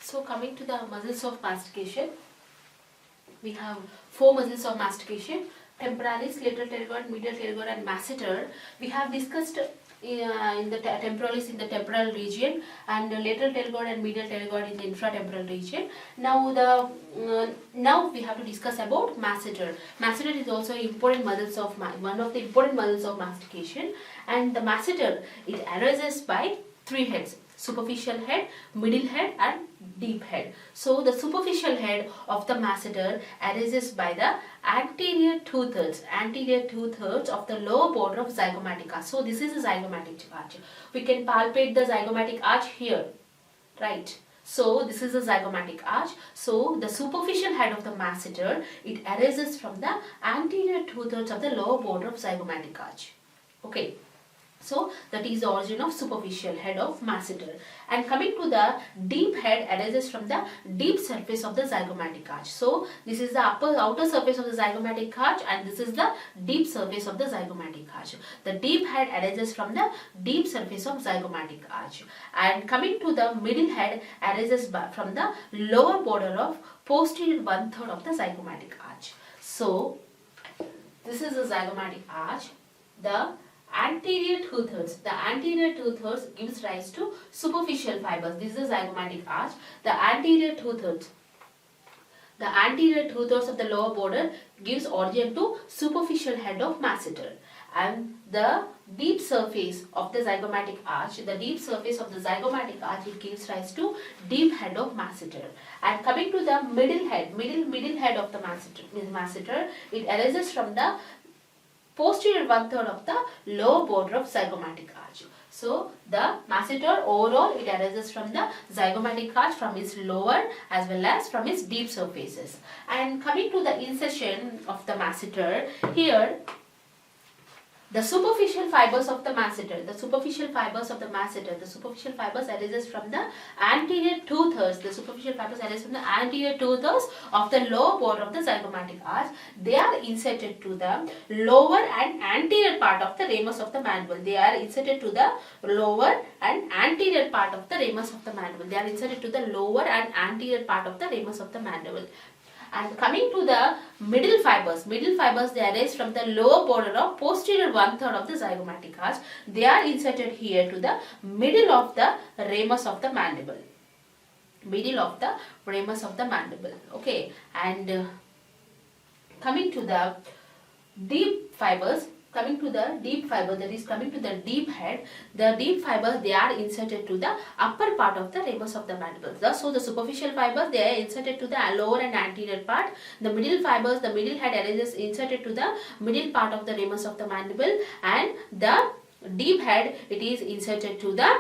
So coming to the muscles of mastication, we have 4 muscles of mastication: temporalis, lateral pterygoid, medial pterygoid and masseter. We have discussed in the temporalis in the temporal region, and lateral pterygoid and medial pterygoid in the infratemporal region. Now we have to discuss about masseter. Masseter is also important muscles of one of the important muscles of mastication, and the masseter, it arises by 3 heads: superficial head, middle head and deep head. So the superficial head of the masseter arises by the anterior two-thirds of the lower border of zygomatic arch. So this is the zygomatic arch. We can palpate the zygomatic arch here, right? So this is the zygomatic arch. So the superficial head of the masseter, it arises from the anterior two-thirds of the lower border of zygomatic arch. Okay. So that is the origin of superficial head of masseter. And coming to the deep head, arises from the deep surface of the zygomatic arch. So this is the outer surface of the zygomatic arch, and this is the deep surface of the zygomatic arch. The deep head arises from the deep surface of zygomatic arch. And coming to the middle head, arises from the lower border of posterior 1/3 of the zygomatic arch. So this is the zygomatic arch. The anterior two-thirds gives rise to superficial fibers. This is the zygomatic arch. The anterior two-thirds of the lower border gives origin to superficial head of masseter. And the deep surface of the zygomatic arch, it gives rise to deep head of masseter. And coming to the middle head of the masseter, it arises from the posterior 1/3 of the lower border of zygomatic arch. So the masseter overall, it arises from the zygomatic arch, from its lower as well as from its deep surfaces. And coming to the insertion of the masseter, here the superficial fibers of the masseter, arises from the anterior two-thirds. The superficial fibers arise from the anterior two-thirds of the lower border of the zygomatic arch. They are inserted to the lower and anterior part of the ramus of the mandible. And coming to the middle fibers, they arise from the lower border of posterior 1/3 of the zygomatic arch. They are inserted here to the middle of the ramus of the mandible. Okay, and coming to the deep fibers, that is coming to the deep head, the deep fibers, they are inserted to the upper part of the ramus of the mandible. So the superficial fibers, they are inserted to the lower and anterior part. The middle fibers, the middle head arises inserted to the middle part of the ramus of the mandible, and the deep head, it is inserted to the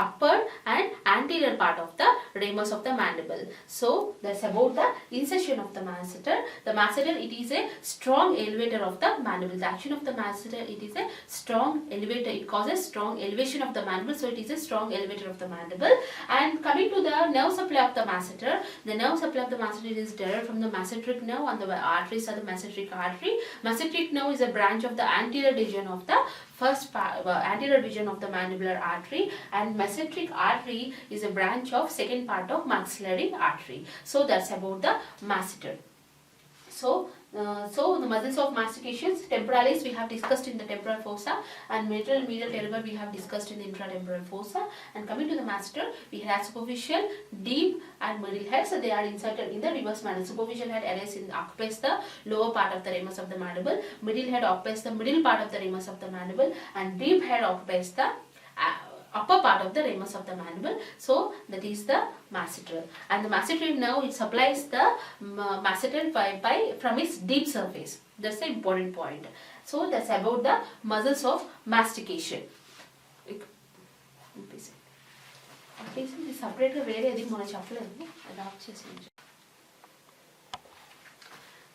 upper and anterior part of the ramus of the mandible. So that's about the insertion of the masseter. The masseter, it is a strong elevator of the mandible. The action of the masseter, it is a strong elevator. It causes strong elevation of the mandible. So it is a strong elevator of the mandible. And coming to the nerve supply of the masseter, the nerve supply of the masseter is derived from the masseteric nerve, and the arteries are the masseteric artery. Masseteric nerve is a branch of the anterior division of the mandibular artery, and masseteric artery is a branch of second part of maxillary artery. So that's about the masseter. So the muscles of mastication: temporalis we have discussed in the temporal fossa, and medial pterygoid we have discussed in the intratemporal fossa. And coming to the masseter, we have superficial, deep and middle head. So they are inserted in the reverse manner. Superficial head occupies the lower part of the ramus of the mandible, middle head occupies the middle part of the ramus of the mandible, and deep head occupies the upper part of the ramus of the mandible. So that is the masseter. And the masseteric nerve, it supplies the masseter from its deep surface. That's the important point. So that's about the muscles of mastication.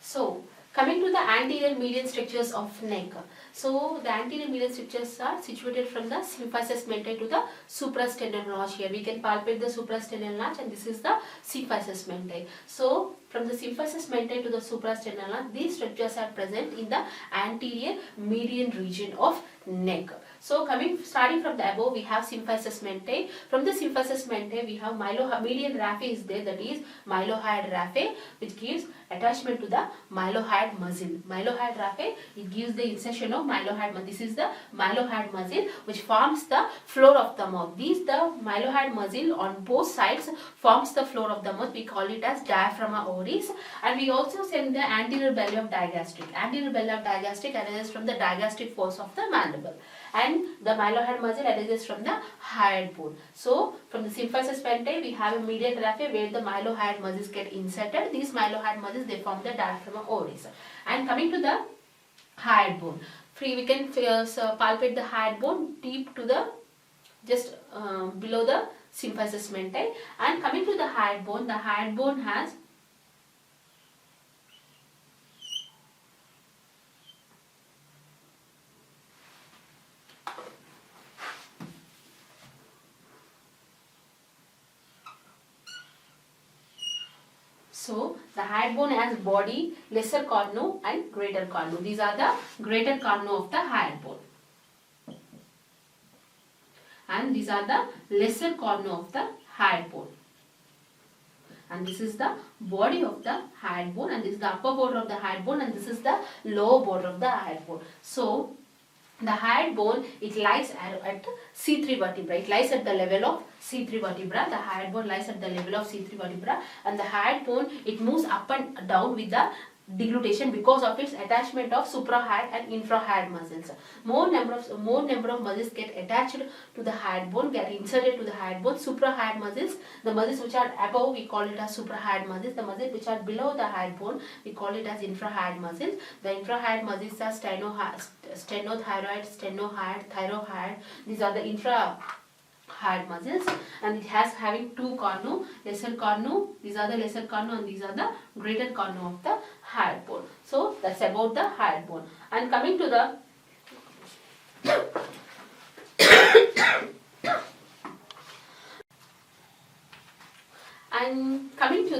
So coming to the anterior median structures of neck. So the anterior median structures are situated from the symphysis mentae to the suprasternal notch. Here we can palpate the suprasternal notch, and this is the symphysis mentae. So from the symphysis mentae to the suprasternal notch, these structures are present in the anterior median region of neck. So starting from the above, we have symphysis mentae. From the symphysis mentae, we have median raphe is there, that is mylohyoid raphe, which gives attachment to the mylohyoid muscle. Mylohyoid raphe, it gives the insertion of mylohyoid muscle. This is the mylohyoid muscle which forms the floor of the mouth. The mylohyoid muscle on both sides forms the floor of the mouth. We call it as diaphragma oris, and we also send the anterior belly of digastric. Anterior belly of digastric arises from the digastric force of the mandible, and the mylohyoid muscle arises from the hyoid bone. So from the symphysis mentae, we have a median raphe where the mylohyoid muscles get inserted. These mylohyoid muscles, they form the diaphragma oris. And coming to the hyoid bone, we can palpate the hyoid bone deep to the just below the symphysis mentae. And coming to the hyoid bone has So the hyoid bone has body, lesser cornu and greater cornu. These are the greater cornu of the hyoid bone. And these are the lesser cornu of the hyoid bone. And this is the body of the hyoid bone, and this is the upper border of the hyoid bone, and this is the lower border of the hyoid bone. So the hyoid bone, it lies at C3 vertebra. It lies at the level of C3 vertebra. The hyoid bone lies at the level of C3 vertebra, and the hyoid bone, it moves up and down with the deglutition because of its attachment of suprahyoid and infrahyoid muscles. More number of muscles get attached to the hyoid bone, get inserted to the hyoid bone. Suprahyoid muscles, the muscles which are above, we call it as suprahyoid muscles. The muscles which are below the hyoid bone, we call it as infrahyoid muscles. The infrahyoid muscles are stenothyroid, stenohyoid, thyrohyoid. These are the infrahyoid muscles, and it has having two cornu, lesser cornu. These are the lesser cornu, and these are the greater cornu of the hyoid bone. So that's about the hyoid bone. And coming to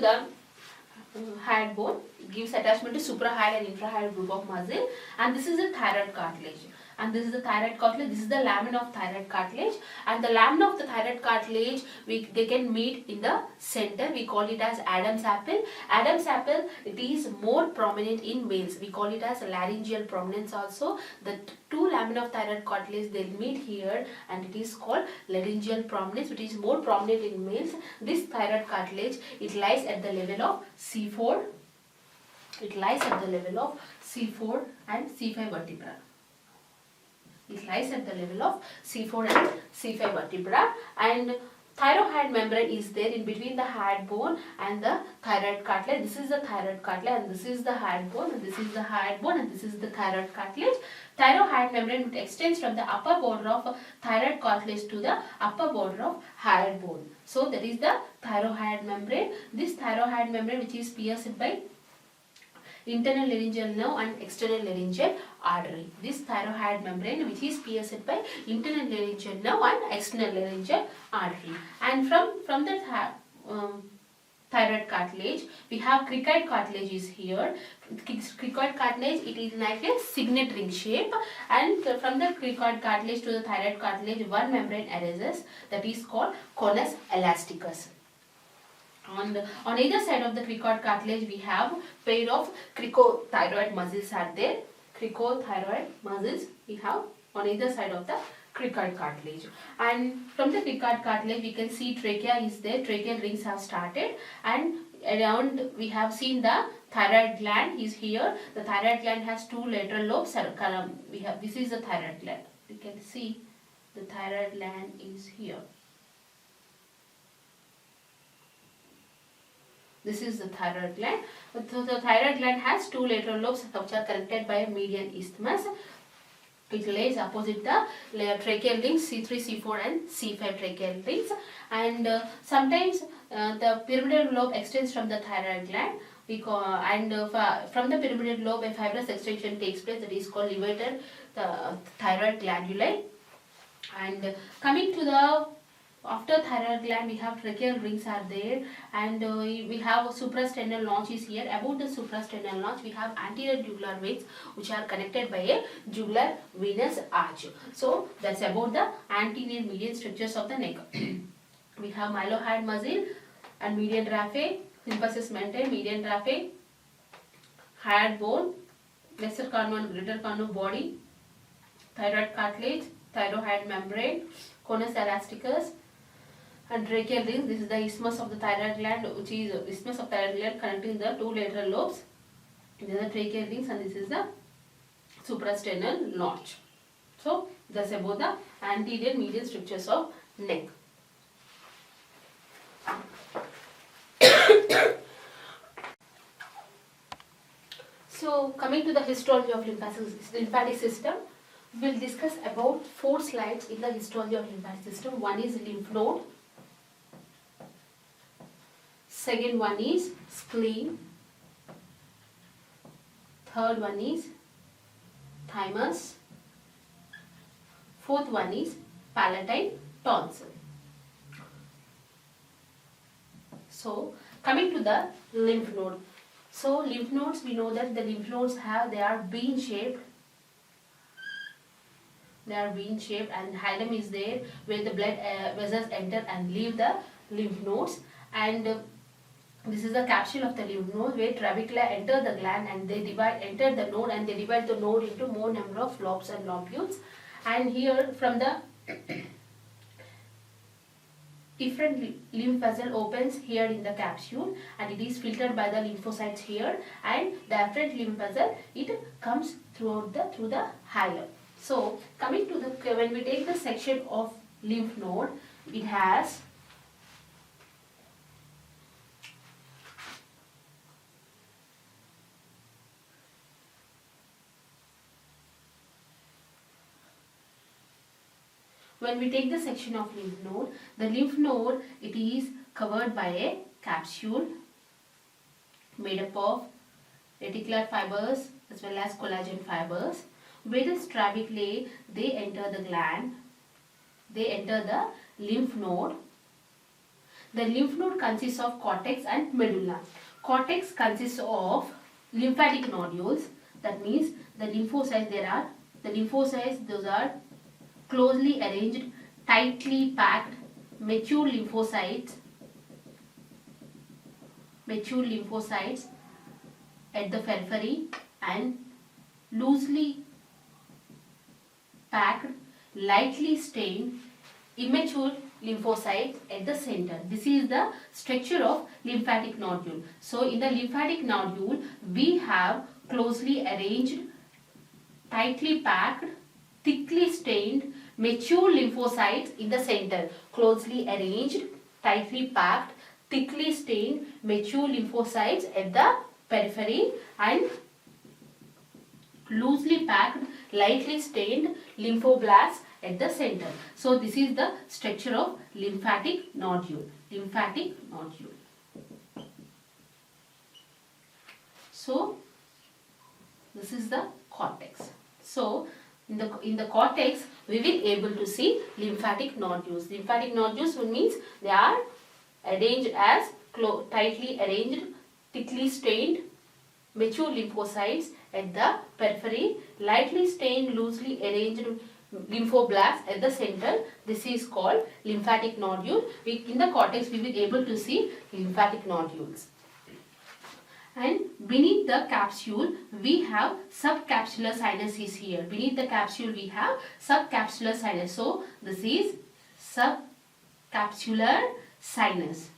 the hyoid bone, it gives attachment to suprahyoid and infrahyoid group of muscle, and this is the thyroid cartilage. And this is the thyroid cartilage. This is the lamina of thyroid cartilage, and the lamina of the thyroid cartilage, they can meet in the center. We call it as Adam's apple. Adam's apple, it is more prominent in males. We call it as laryngeal prominence also. The two lamina of thyroid cartilage, they meet here, and it is called laryngeal prominence, which is more prominent in males. This thyroid cartilage, it lies at the level of C4. It lies at the level of C4 and C5 vertebra. It lies at the level of C4 and C5 vertebra, and thyroid membrane is there in between the hyoid bone and the thyroid cartilage. This is the thyroid cartilage, and this is the hyoid bone, and this is the hyoid bone, and this is the thyroid cartilage. Thyroid membrane extends from the upper border of thyroid cartilage to the upper border of hyoid bone. So that is the thyroid membrane. This thyroid membrane, which is pierced by internal laryngeal nerve and external laryngeal artery. This thyroid membrane, which is pierced by internal laryngeal nerve and external laryngeal artery. And from the thyroid cartilage, we have cricoid cartilage is here. Cricoid cartilage, it is like a signet ring shape, and from the cricoid cartilage to the thyroid cartilage, one membrane arises, that is called conus elasticus. On either side of the cricoid cartilage, we have pair of cricothyroid muscles are there. Cricothyroid muscles we have on either side of the cricoid cartilage. And from the cricoid cartilage, we can see trachea is there. Tracheal rings have started, and around we have seen the thyroid gland is here. The thyroid gland has two lateral lobes. This is the thyroid gland. You can see the thyroid gland is here. This is the thyroid gland. So the thyroid gland has two lateral lobes which are connected by a median isthmus. It lays opposite the tracheal rings C3, C4 and C5 tracheal rings. And sometimes the pyramidal lobe extends from the thyroid gland. From the pyramidal lobe, a fibrous extension takes place, that is called levator thyroid glanduli. And coming to the after thyroid gland we have tracheal rings are there, and we have a suprasternal notch is here. About the suprasternal notch we have anterior jugular veins which are connected by a jugular venous arch. So that's about the anterior median structures of the neck. We have mylohyoid muscle and median raphe, symphysis mentae, median raphe, hyoid bone, lesser carnal, greater carnal body, thyroid cartilage, thyroid membrane, conus elasticus, and tracheal rings. This is the isthmus of the thyroid gland, which is isthmus of thyroid gland connecting the two lateral lobes. These are the tracheal rings, and this is the suprasternal notch. So that's about the anterior median structures of neck. So coming to the histology of lymphatic system, we will discuss about 4 slides in the histology of lymphatic system. One is lymph node, second one is spleen, third one is thymus, fourth one is palatine tonsil. So coming to the lymph node. So lymph nodes, we know that the lymph nodes they are bean shaped. They are bean shaped, and hilum is there where the blood vessels enter and leave the lymph nodes, and this is the capsule of the lymph node where trabecula enter the gland and they enter the node, and they divide the node into more number of lobes and lobules. And here from the different lymph vessel opens here in the capsule, and it is filtered by the lymphocytes here, and the afferent lymph vessel it comes through the hilum. So coming to the, when we take the section of lymph node, it has when we take the section of the lymph node it is covered by a capsule made up of reticular fibers as well as collagen fibers, where the trabeculae they enter the gland, they enter the lymph node. The lymph node consists of cortex and medulla. Cortex consists of lymphatic nodules, that means the lymphocytes, those are closely arranged, tightly packed, mature lymphocytes at the periphery, and loosely packed, lightly stained, immature lymphocytes at the center. This is the structure of lymphatic nodule. So in the lymphatic nodule we have closely arranged, tightly packed, thickly stained, mature lymphocytes in the center. Closely arranged, tightly packed, thickly stained, mature lymphocytes at the periphery, and loosely packed, lightly stained lymphoblasts at the center. So this is the structure of lymphatic nodule. So this is the cortex. So in the cortex we will able to see lymphatic nodules. Lymphatic nodules means they are arranged as tightly arranged, thickly stained, mature lymphocytes at the periphery, lightly stained, loosely arranged lymphoblasts at the center. This is called lymphatic nodule. In the cortex we will able to see lymphatic nodules. And beneath the capsule we have subcapsular sinus is here. Beneath the capsule we have subcapsular sinus. So this is subcapsular sinus,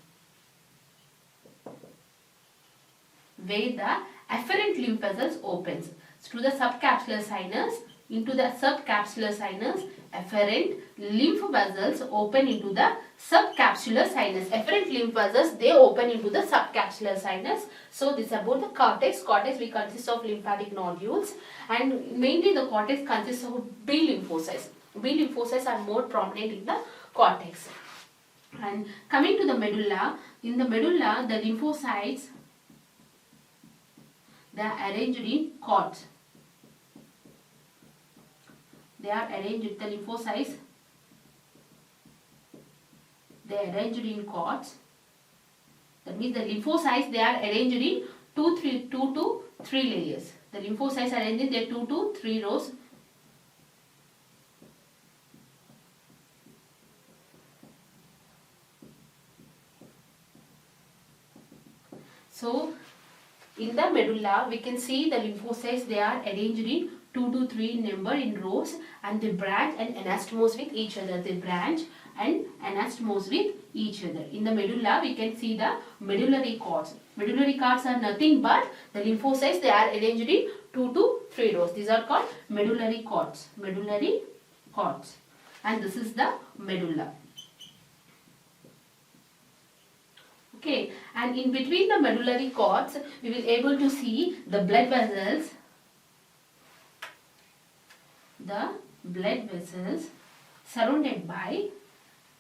where the afferent lymph vessels opens. So to the subcapsular sinus, into the subcapsular sinus, afferent lymph vessels open into the subcapsular sinus. Afferent lymph vessels they open into the subcapsular sinus. So this is about the cortex. Cortex we consist of lymphatic nodules, and mainly the cortex consists of B lymphocytes. B lymphocytes are more prominent in the cortex. And coming to the medulla, in the medulla the lymphocytes they are arranged in cords. They are arranged with the lymphocytes they are arranged in cords. That means the lymphocytes, they are arranged in 2 to 3 layers. The lymphocytes are arranged in their 2 to 3 rows. So in the medulla, we can see the lymphocytes, they are arranged in 2 to 3 number in rows, and they branch and anastomose with each other. They branch and anastomose with each other. In the medulla, we can see the medullary cords. Medullary cords are nothing but the lymphocytes, they are arranged in 2 to 3 rows. These are called medullary cords. Medullary cords. And this is the medulla. Okay, and in between the medullary cords, we will able to see the blood vessels. The blood vessels surrounded by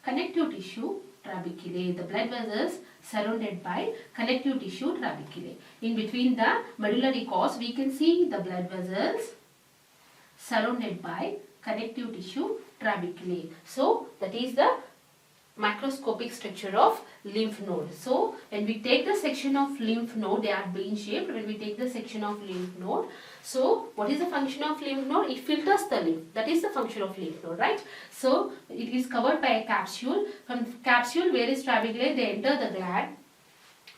connective tissue trabeculae. The blood vessels surrounded by connective tissue trabeculae. In between the medullary cords, we can see the blood vessels surrounded by connective tissue trabeculae. So that is the macroscopic structure of lymph node. So when we take the section of lymph node, they are bean shaped. When we take the section of lymph node, so what is the function of lymph node? It filters the lymph. That is the function of lymph node, right? So it is covered by a capsule. From capsule, various trabeculae, they enter the gland.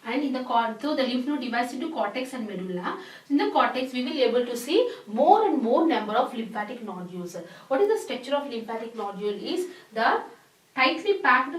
And in the so the lymph node divides into cortex and medulla. In the cortex, we will be able to see more and more number of lymphatic nodules. What is the structure of lymphatic nodule? Is the tightly packed,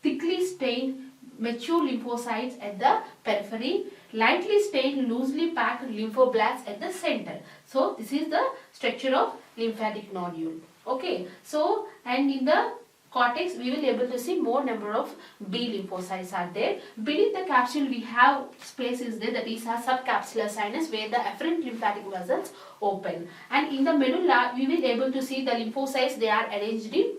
thickly stained, mature lymphocytes at the periphery, lightly stained, loosely packed lymphoblasts at the center. So this is the structure of lymphatic nodule. Okay. So and in the cortex, we will be able to see more number of B lymphocytes are there. Beneath the capsule, we have space is there, that is a subcapsular sinus where the afferent lymphatic vessels open. And in the medulla, we will be able to see the lymphocytes, they are arranged in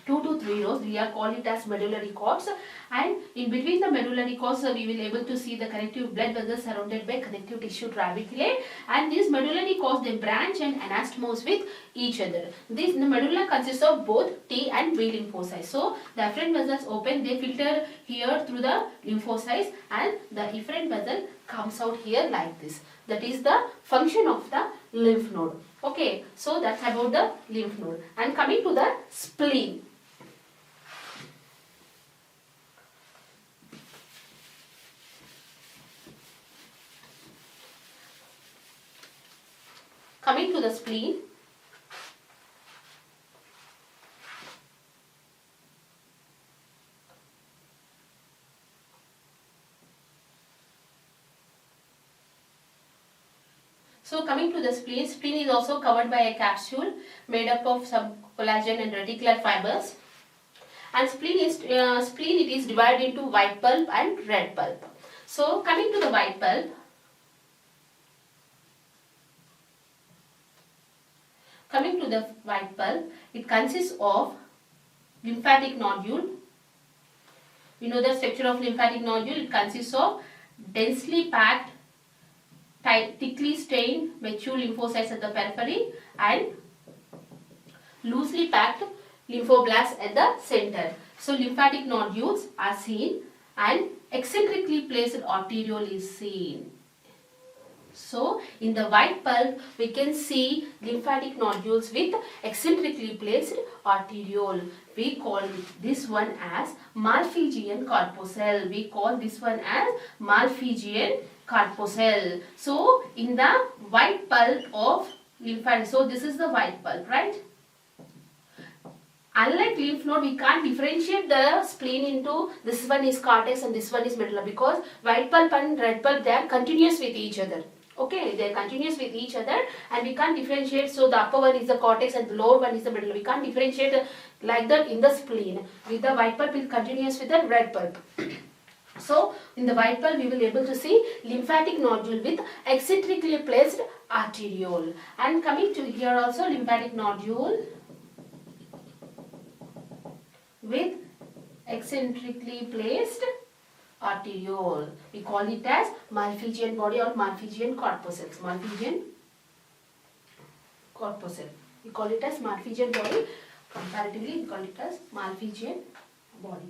2 to 3 rows. We are calling it as medullary cords, and in between the medullary cords, we will able to see the connective blood vessels surrounded by connective tissue trabeculae, and these medullary cords, they branch and anastomose with each other. The medulla consists of both T and B lymphocytes. So the afferent vessels open, they filter here through the lymphocytes, and the efferent vessel comes out here like this. That is the function of the lymph node. Okay, so that's about the lymph node. And coming to the spleen. Coming to the spleen. So coming to the spleen, spleen is also covered by a capsule made up of some collagen and reticular fibers. And spleen it is divided into white pulp and red pulp. So coming to the white pulp, it consists of lymphatic nodule. You know the structure of lymphatic nodule. It consists of densely packed, thickly stained, mature lymphocytes at the periphery and loosely packed lymphoblasts at the center. So lymphatic nodules are seen and eccentrically placed arteriole is seen. So in the white pulp, we can see lymphatic nodules with eccentrically placed arteriole. We call this one as Malpighian corpuscle. We call this one as Malpighian corpuscle. So in the white pulp of lymphatic, so this is the white pulp, right? Unlike lymph node, we can't differentiate the spleen into this one is cortex and this one is medulla, because white pulp and red pulp, they are continuous with each other. Okay, they are continuous with each other and we can't differentiate. So the upper one is the cortex and the lower one is the medulla. We can't differentiate like that in the spleen. With the white pulp, is continuous with the red pulp. So in the white pulp, we will be able to see lymphatic nodule with eccentrically placed arteriole. And coming to here also, lymphatic nodule with eccentrically placed arteriole. We call it as Malpighian body or Malpighian corpuscle. Malpighian corpuscle. We call it as Malpighian body. Comparatively, we call it as Malpighian body.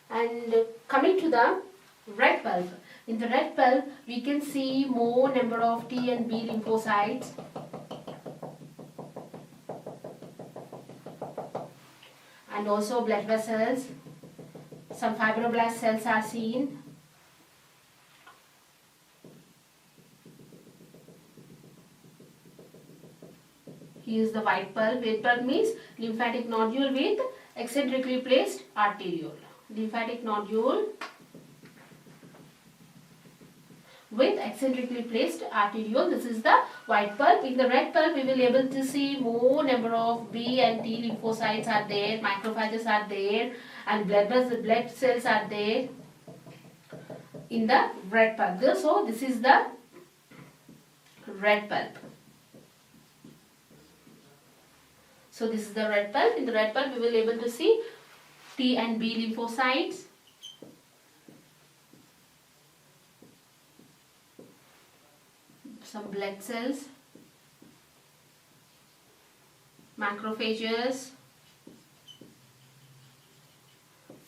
And coming to the red pulp. In the red pulp, we can see more number of T and B lymphocytes. And also blood vessels. Some fibroblast cells are seen. Here is the white pulp. White pulp means lymphatic nodule with eccentrically placed arteriole. Lymphatic nodule with eccentrically placed arteriole. This is the white pulp. In the red pulp, we will be able to see more number of B and T lymphocytes are there, macrophages are there, and blood cells are there in the red pulp. So this is the red pulp. So this is the red pulp. In the red pulp, we will be able to see T and B lymphocytes, some blood cells, macrophages,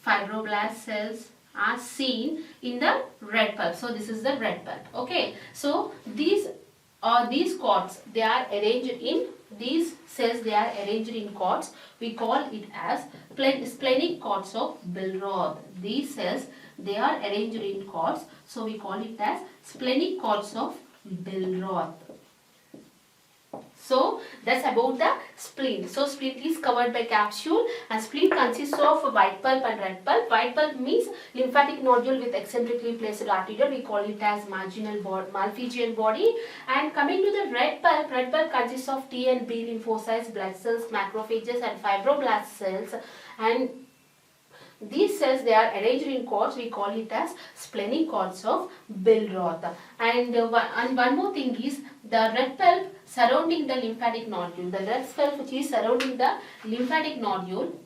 fibroblast cells are seen in the red pulp. So this is the red pulp. Okay. So these cords, they are arranged in these cells. They are arranged in cords. We call it as splenic cords of Billroth. These cells, they are arranged in cords. So we call it as splenic cords of Billroth. So that's about the spleen. So spleen is covered by capsule, and spleen consists of white pulp and red pulp. White pulp means lymphatic nodule with eccentrically placed arteriole. We call it as Malpighian body. And coming to the red pulp consists of T and B lymphocytes, blood cells, macrophages, and fibroblast cells. And these cells, they are arranged in cords. We call it as splenic cords of Billroth. And one more thing is the red pulp surrounding the lymphatic nodule. The red pulp which is surrounding the lymphatic nodule,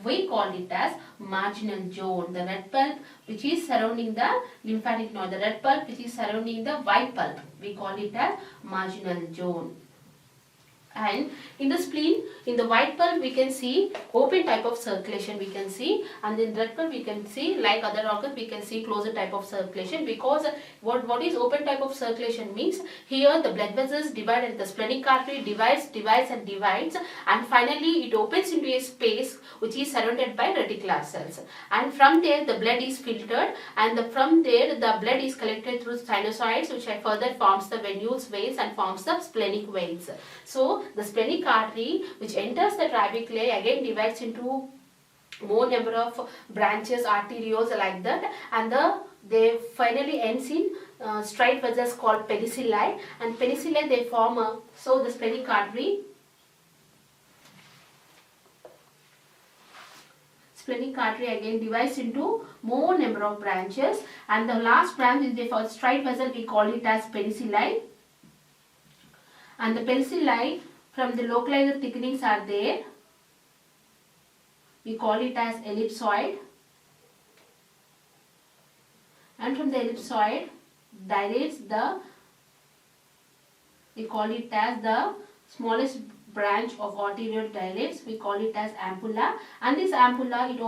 we call it as marginal zone. The red pulp which is surrounding the lymphatic nodule, the red pulp which is surrounding the white pulp, we call it as marginal zone. And in the spleen, in the white pulp, we can see open type of circulation we can see, and in red pulp we can see, like other organs, we can see closed type of circulation. Because what is open type of circulation means, here the blood vessels divide and the splenic artery divides, and finally it opens into a space which is surrounded by reticular cells, and from there the blood is filtered, and from there the blood is collected through sinusoids, which further forms the venules, veins, and forms the splenic veins. So the splenic artery which enters the trabeculae again divides into more number of branches, arterioles like that, and they finally ends in straight vessels called penicilli, and penicilli they form so the splenic artery again divides into more number of branches, and the last branch is the straight vessel, we call it as penicilli, and the penicilli from the localizer thickenings are there, we call it as ellipsoid, and from the ellipsoid dilates we call it as the smallest branch of arteriole dilates, we call it as ampulla, and this ampulla it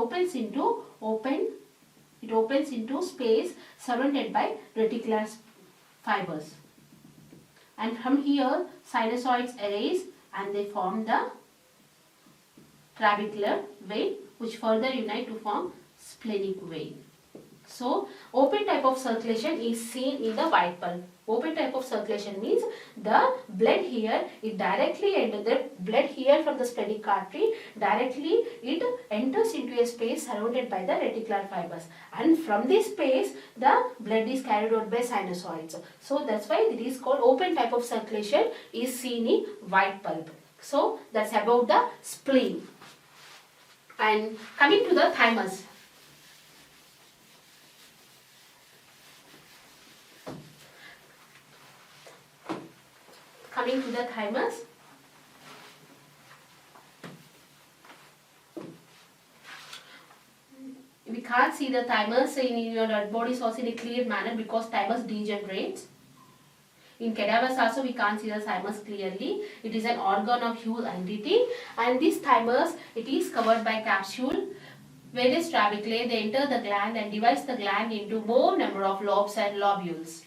opens into space surrounded by reticular fibers, and from here sinusoids arise and they form the trabecular vein, which further unite to form splenic vein. So open type of circulation is seen in the white pulp. Open type of circulation means the blood here, it directly enters the blood here from the splenic artery, directly it enters into a space surrounded by the reticular fibers, and from this space the blood is carried out by sinusoids. So that's why it is called open type of circulation is seen in white pulp. So that's about the spleen. And coming to the thymus. Coming to the thymus, we can't see the thymus in your blood body source in a clear manner because thymus degenerates. In cadavers also we can't see the thymus clearly. It is an organ of huge entity, and this thymus, it is covered by capsule. Various trabeculae, they enter the gland and divides the gland into more number of lobes and lobules.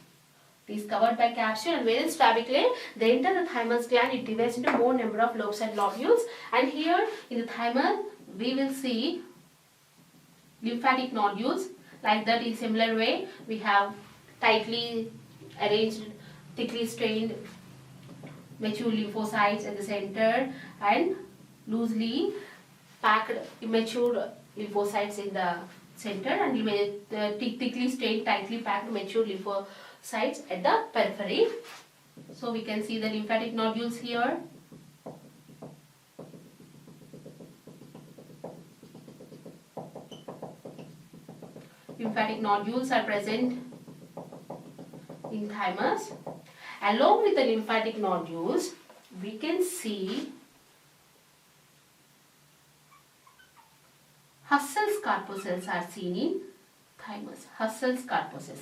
It is covered by capsule, and various trabeculae, they enter the thymus gland, it divides into more number of lobes and lobules. And here in the thymus we will see lymphatic nodules. Like that, in similar way we have tightly arranged, thickly strained mature lymphocytes at the center and loosely packed immature lymphocytes in the center, and thickly strained, tightly packed mature lymphocytes at the periphery. So we can see the lymphatic nodules here. Lymphatic nodules are present in thymus. Along with the lymphatic nodules, we can see Husserl's corpuscles are seen in thymus. Husserl's corpuscles.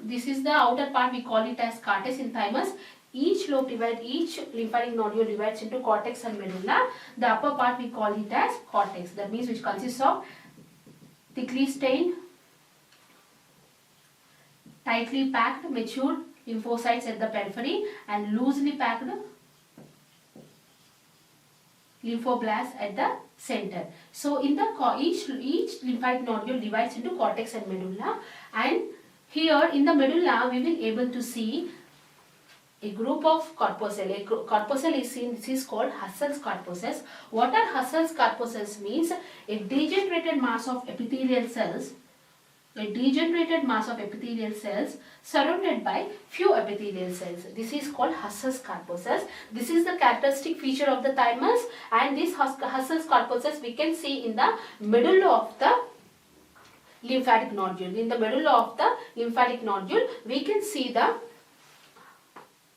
This is the outer part, we call it as cortex in thymus. Each lymphatic nodule divides into cortex and medulla. The upper part we call it as cortex. That means which consists of thickly stained, tightly packed mature lymphocytes at the periphery and loosely packed lymphoblasts at the center. So in each lymphatic nodule divides into cortex and medulla, and here in the medulla we will able to see a group of corpuscle. A corpuscle is seen, this is called Husserl's corpuscles. What are Husserl's corpuscles? Means a degenerated mass of epithelial cells. A degenerated mass of epithelial cells surrounded by few epithelial cells. This is called Husserl's corpuscles. This is the characteristic feature of the thymus, and this Husserl's corpuscles we can see in the medulla of the lymphatic nodule. In the medulla of the lymphatic nodule, we can see the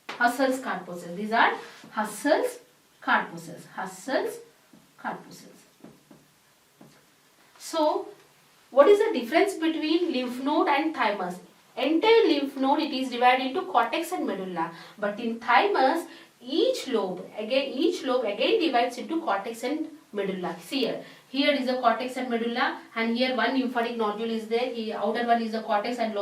Husserl's corpuscles. These are Husserl's corpuscles. Husserl's corpuscles. So, what is the difference between lymph node and thymus? Entire lymph node, it is divided into cortex and medulla. But in thymus, each lobe again divides into cortex and medulla. See here is the cortex and medulla, and here one lymphatic nodule is there. Here outer one is the cortex and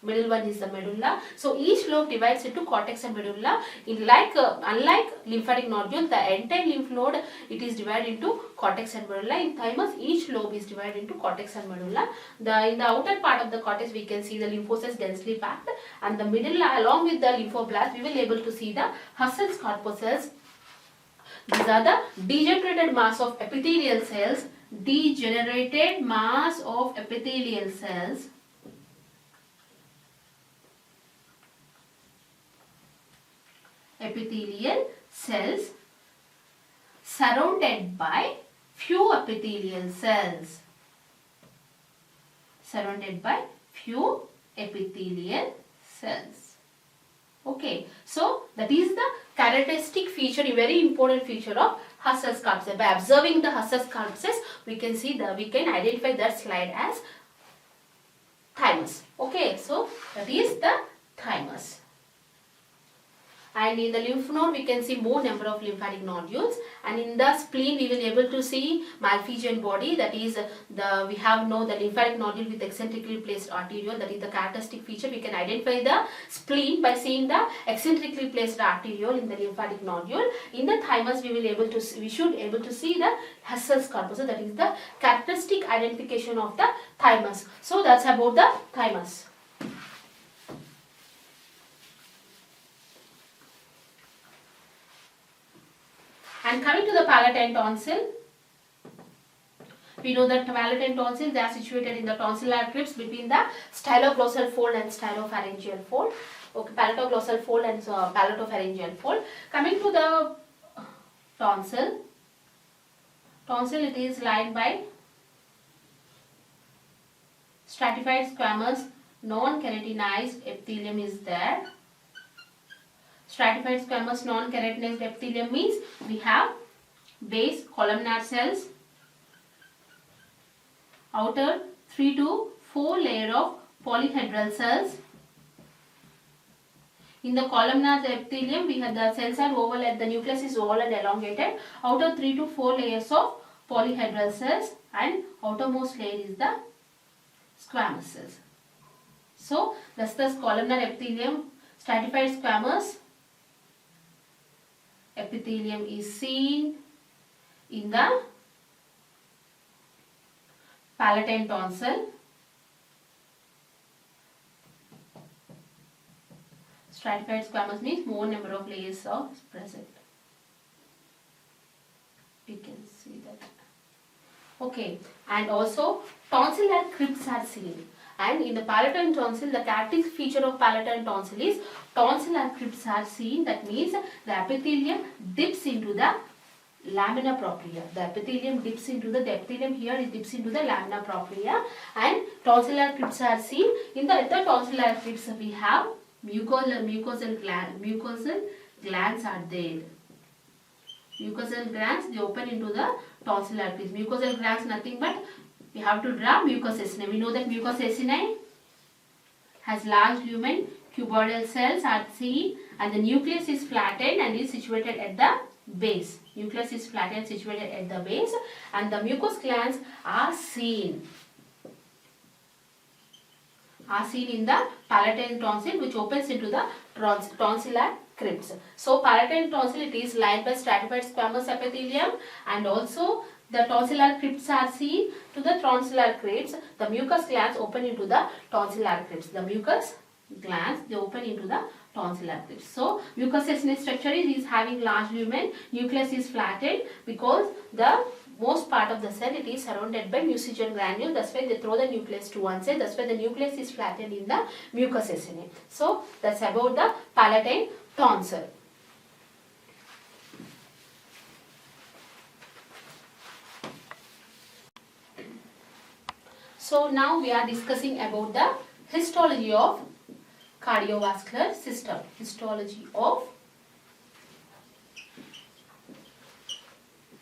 middle one is the medulla. So each lobe divides into cortex and medulla. Unlike lymphatic nodule, the entire lymph node, it is divided into cortex and medulla. In thymus, each lobe is divided into cortex and medulla. In the outer part of the cortex, we can see the lymphocytes densely packed, and the medulla along with the lymphoblast, we will able to see the Husserl's corpuscles. These are the degenerated mass of epithelial cells. Degenerated mass of epithelial cells. Epithelial cells surrounded by few epithelial cells. Surrounded by few epithelial cells. Okay, so that is the characteristic feature, a very important feature of Husserl's corpuscles. By observing the Husserl's corpuscles, we can identify that slide as thymus. Okay, so that is the thymus. And in the lymph node, we can see more number of lymphatic nodules, and in the spleen we will be able to see Malpighian body. That is the lymphatic nodule with eccentrically placed arteriole. That is the characteristic feature. We can identify the spleen by seeing the eccentrically placed arteriole in the lymphatic nodule. In the thymus, we should able to see the Husserl's corpuscle. That is the characteristic identification of the thymus. So that's about the thymus. And coming to the palate and tonsil, we know that palate and tonsil, they are situated in the tonsillar crypts between the styloglossal fold and stylopharyngeal fold. Okay, palatoglossal fold and palatopharyngeal fold. Coming to the tonsil, it is lined by stratified squamous non-keratinized epithelium is there. Stratified squamous non-keratinized epithelium means we have base columnar cells, outer 3 to 4 layer of polyhedral cells, In the columnar epithelium, we have the cells are oval and the nucleus is oval and elongated. Outer 3 to 4 layers of polyhedral cells, and outermost layer is the squamous cells. So, thus the columnar epithelium, stratified squamous epithelium is seen in the palatine tonsil. Stratified squamous means more number of layers are present. You can see that. Okay, and also tonsillar crypts are seen. And in the palatine tonsil, the characteristic feature of palatine tonsil is tonsillar crypts are seen. That means the epithelium dips into the lamina propria. The epithelium dips into the epithelium here, it dips into the lamina propria, and tonsillar crypts are seen. In the tonsillar crypts, we have mucosal glands are there. Mucosal glands, they open into the tonsillar crypts. Mucosal glands nothing but we have to draw mucous acini. We know that mucous acini has large lumen, cuboidal cells are seen, and the nucleus is flattened and is situated at the base. Nucleus is flattened, situated at the base, and the mucous glands are seen in the palatine tonsil, which opens into the tonsillar crypts. So palatine tonsil, it is lined by stratified squamous epithelium, and also the tonsillar crypts are seen to the tonsillar crypts. The mucous glands open into the tonsillar crypts. The mucous glands, they open into the tonsillar crypts. So mucous acini structure is having large lumen, nucleus is flattened because the most part of the cell, it is surrounded by mucigen granule. That's why they throw the nucleus to one side. That's why the nucleus is flattened in the mucous acini. So that's about the palatine tonsil. So now we are discussing about the histology of cardiovascular system. Histology of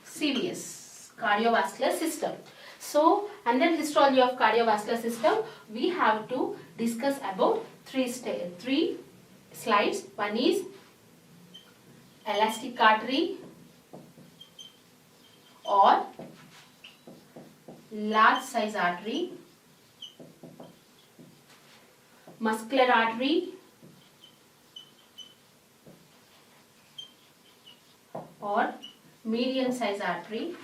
CVS, cardiovascular system. So under histology of cardiovascular system, we have to discuss about three slides. One is elastic artery or large size artery, muscular artery or medium size artery,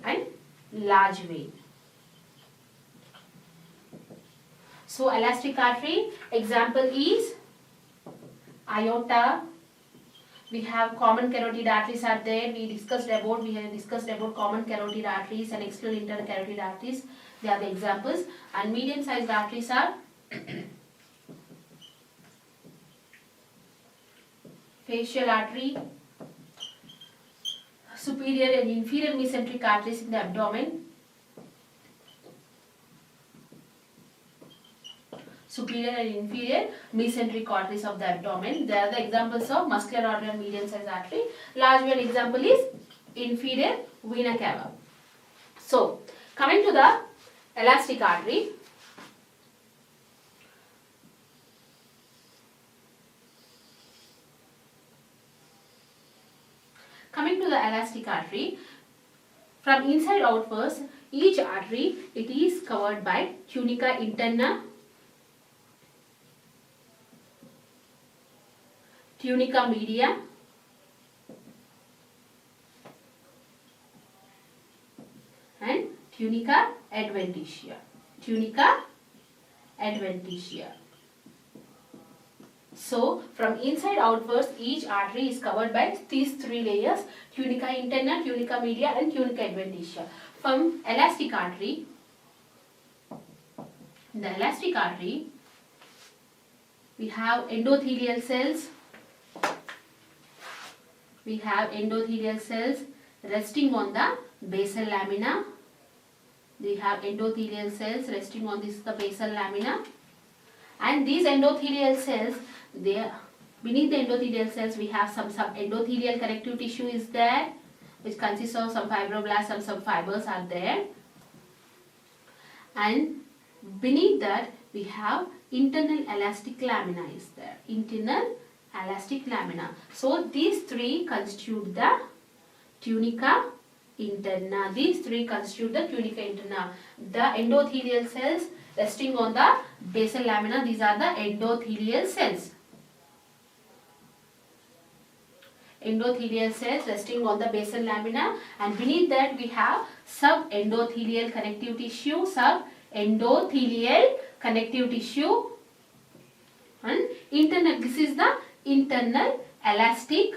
and large vein. So elastic artery, example is aorta. We have common carotid arteries are there. We have discussed about common carotid arteries and external internal carotid arteries. They are the examples. And medium sized arteries are facial artery, superior and inferior mesenteric arteries in the abdomen, superior and inferior mesenteric arteries of the abdomen. They are the examples of muscular artery and medium sized artery. Large vein example is inferior vena cava. So coming to the elastic artery. Coming to the elastic artery, from inside outwards, each artery, it is covered by tunica interna, tunica media, and tunica adventitia. Tunica adventitia. So, from inside outwards, each artery is covered by these three layers: tunica interna, tunica media, and tunica adventitia. From elastic artery, in the elastic artery, we have endothelial cells. We have endothelial cells resting on the basal lamina. We have endothelial cells resting on the basal lamina. And these endothelial cells, beneath the endothelial cells, we have some endothelial connective tissue is there, which consists of some fibroblasts and some fibers are there. And beneath that, we have internal elastic lamina is there. Internal elastic lamina. So these three constitute the tunica interna. These three constitute the tunica interna. The endothelial cells resting on the basal lamina, these are the endothelial cells. Endothelial cells resting on the basal lamina, and beneath that we have subendothelial connective tissue, subendothelial connective tissue, and internal, this is the internal elastic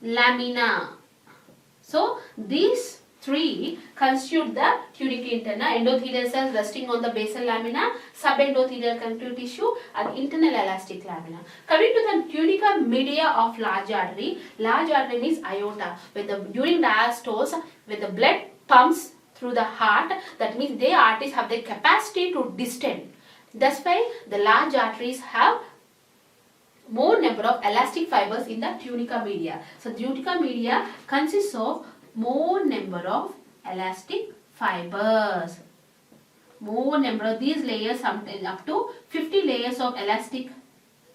lamina. So these three constitute the tunica interna. Endothelial cells resting on the basal lamina, subendothelial connective tissue, and internal elastic lamina. Coming to the tunica media of large artery. Large artery means aorta. During diastole, when the blood pumps through the heart, that means their arteries have the capacity to distend. That's why the large arteries have more number of elastic fibers in the tunica media. So tunica media consists of more number of elastic fibers. More number of these layers, sometimes up to 50 layers of elastic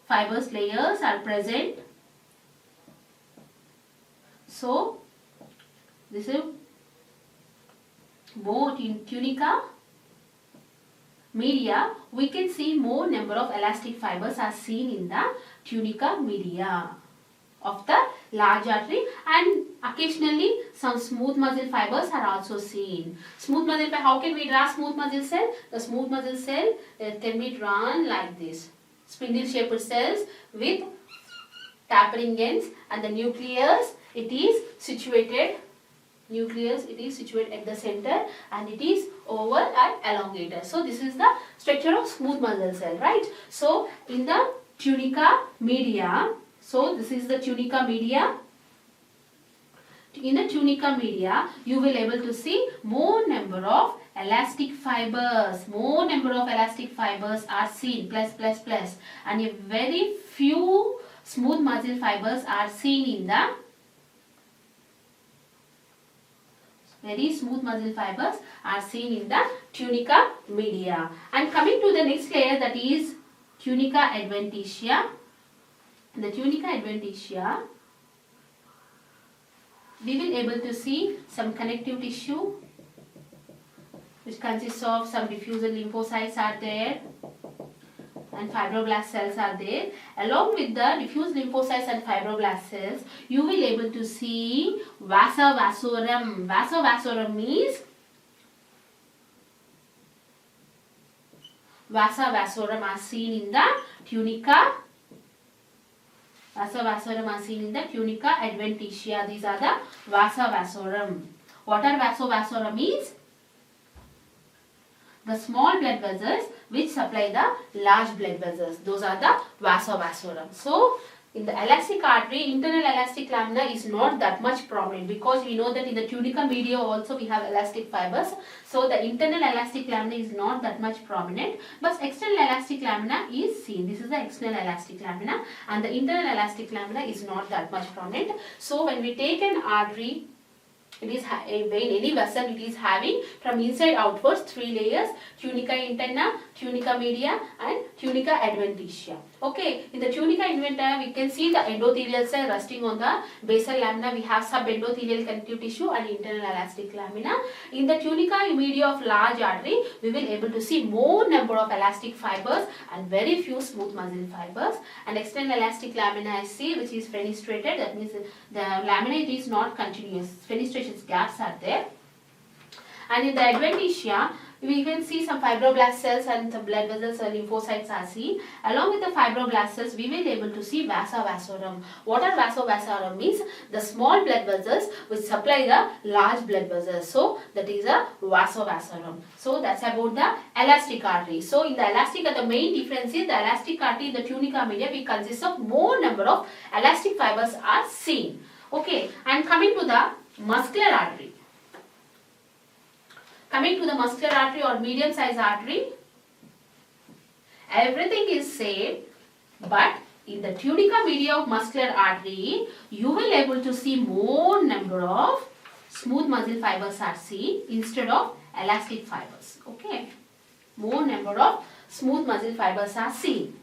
fibers layers are present. So this is more in tunica media. We can see more number of elastic fibers are seen in the tunica media of the large artery, and occasionally some smooth muscle fibers are also seen. Smooth muscle, how can we draw smooth muscle cell? The smooth muscle cell can be drawn like this. Spindle shaped cells with tapering ends, and the nucleus, it is situated at the center, and it is oval and elongated. So this is the structure of smooth muscle cell, right? So in the tunica media, so this is the tunica media. In the tunica media, you will able to see more number of elastic fibers. More number of elastic fibers are seen, plus, and a very few smooth muscle fibers are seen in the tunica media. And coming to the next layer, that is tunica adventitia. In the tunica adventitia, we will able to see some connective tissue which consists of some diffusal lymphocytes are there, and fibroblast cells are there. Along with the diffuse lymphocytes and fibroblast cells, you will able to see vasa vasorum. Vasa vasorum means vasa vasorum are seen in the tunica. Vasa vasorum are seen in the tunica adventitia. These are the vasa vasorum. What are vasa vasorum means? The small blood vessels which supply the large blood vessels. Those are the vasa vasorum. So in the elastic artery, internal elastic lamina is not that much prominent, because we know that in the tunica media also we have elastic fibers. So the internal elastic lamina is not that much prominent, but external elastic lamina is seen. This is the external elastic lamina, and the internal elastic lamina is not that much prominent. So when we take an artery, it is a vein, any vessel, it is having from inside outwards three layers: tunica interna, tunica media, and tunica adventitia. Okay, in the tunica interna we can see the endothelial cell resting on the basal lamina. We have subendothelial connective tissue and internal elastic lamina. In the tunica media of large artery, we will able to see more number of elastic fibers and very few smooth muscle fibers. And external elastic lamina is see, which is fenestrated. That means the lamina is not continuous. Fenestration gaps are there. And in the adventitia, we can see some fibroblast cells and some blood vessels and lymphocytes are seen. Along with the fibroblast cells, we will be able to see vasa vasorum. What are vasa vasorum means? The small blood vessels which supply the large blood vessels. So that is a vasa vasorum. So that's about the elastic artery. So in the elastic, the main difference is the elastic artery in the tunica media, we consist of more number of elastic fibers are seen. Okay, and coming to the muscular artery. Coming to the muscular artery or medium sized artery, everything is same, but in the tunica media of muscular artery, you will able to see more number of smooth muscle fibers are seen instead of elastic fibers. Okay, more number of smooth muscle fibers are seen.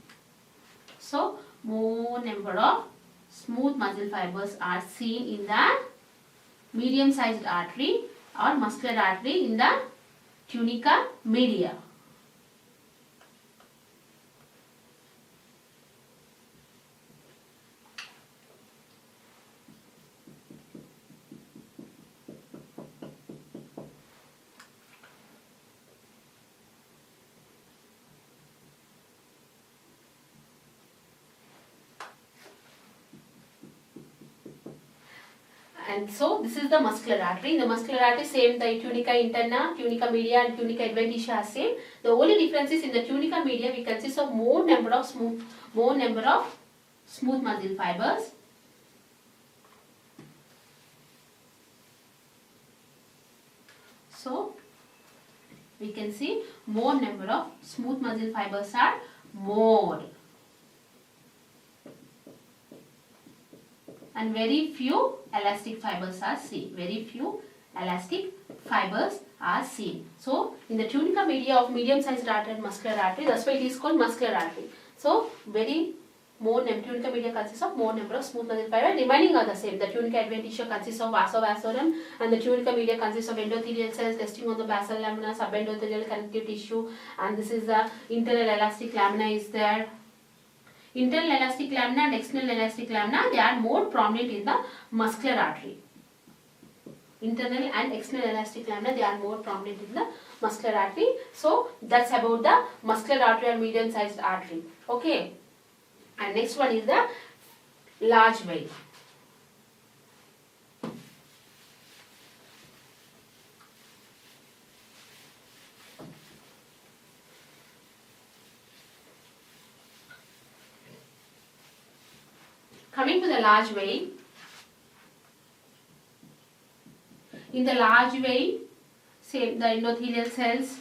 So more number of smooth muscle fibers are seen in the medium sized artery or muscular artery in the tunica media. And so this is the muscular artery. In the muscular artery, same the tunica interna, tunica media and tunica adventitia are same. The only difference is in the tunica media we consist of more number of smooth muscle fibers. So we can see more number of smooth muscle fibers are more. And very few elastic fibers are seen. Very few elastic fibers are seen. So, in the tunica media of medium-sized artery and muscular artery, that's why it is called muscular artery. So, tunica media consists of more number of smooth muscle fibers. Remaining are the same. The tunica adventitia consists of vasa vasorum, and the tunica media consists of endothelial cells resting on the basal lamina, subendothelial connective tissue, and this is the internal elastic lamina is there. Internal elastic lamina and external elastic lamina, they are more prominent in the muscular artery. Internal and external elastic lamina, they are more prominent in the muscular artery. So, that's about the muscular artery or medium sized artery. Okay. And next one is the large vein. Coming to the large vein, in the large vein, same the endothelial cells,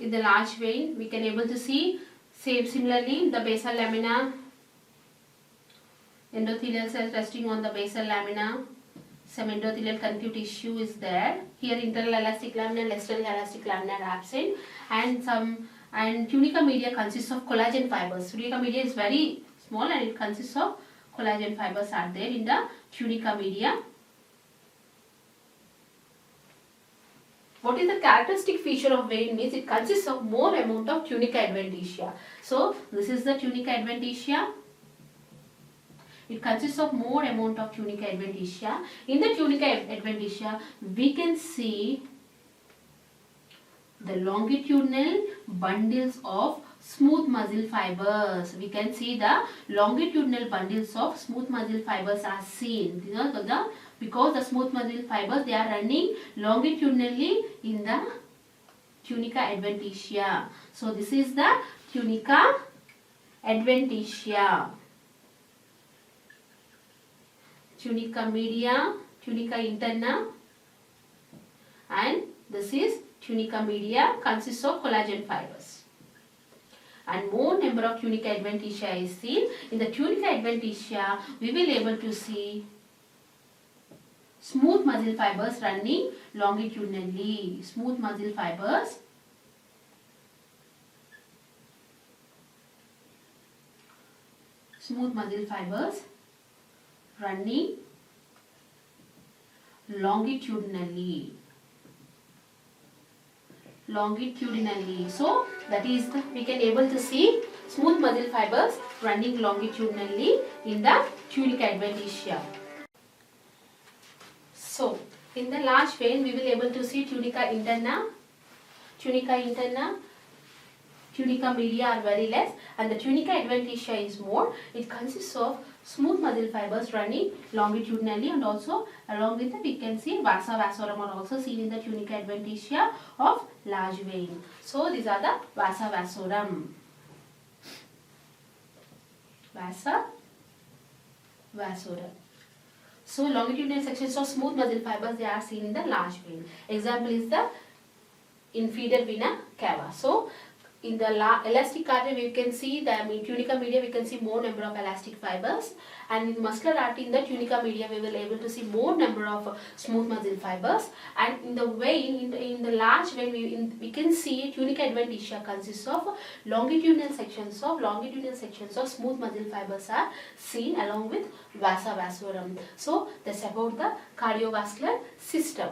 in the large vein, we can able to see similarly the basal lamina, endothelial cells resting on the basal lamina, some endothelial connective tissue is there. Here internal elastic lamina and external elastic lamina are absent, and tunica media consists of collagen fibers. Tunica media is very small and it consists of collagen fibers are there in the tunica media. What is the characteristic feature of vein means it consists of more amount of tunica adventitia. So, this is the tunica adventitia. It consists of more amount of tunica adventitia. In the tunica adventitia, we can see the longitudinal bundles of smooth muscle fibers. We can see the longitudinal bundles of smooth muscle fibers are seen. Because the smooth muscle fibers, they are running longitudinally in the tunica adventitia. So, this is the tunica adventitia. Tunica media, tunica interna, and this is tunica media consists of collagen fibers. And more number of tunica adventitia is seen. In the tunica adventitia, we will able to see smooth muscle fibers running longitudinally. Smooth muscle fibers running longitudinally. So that is we can able to see smooth muscle fibers running longitudinally in the tunica adventitia. So in the large vein we will able to see tunica interna, tunica media are very less, and the tunica adventitia is more. It consists of smooth muscle fibers running longitudinally, and also along with it we can see vasa vasorum are also seen in the tunica adventitia of large vein. So these are the vasa vasorum. Vasa vasorum. So longitudinal sections of smooth muscle fibers, they are seen in the large vein. Example is the inferior vena cava. So in the elastic artery we can see the tunica media, we can see more number of elastic fibers, and in muscular artery in the tunica media we will able to see more number of smooth muscle fibers, and in the vein, in the large vein we can see tunica adventitia consists of longitudinal sections of smooth muscle fibers are seen along with vasa vasorum. So that's about the cardiovascular system.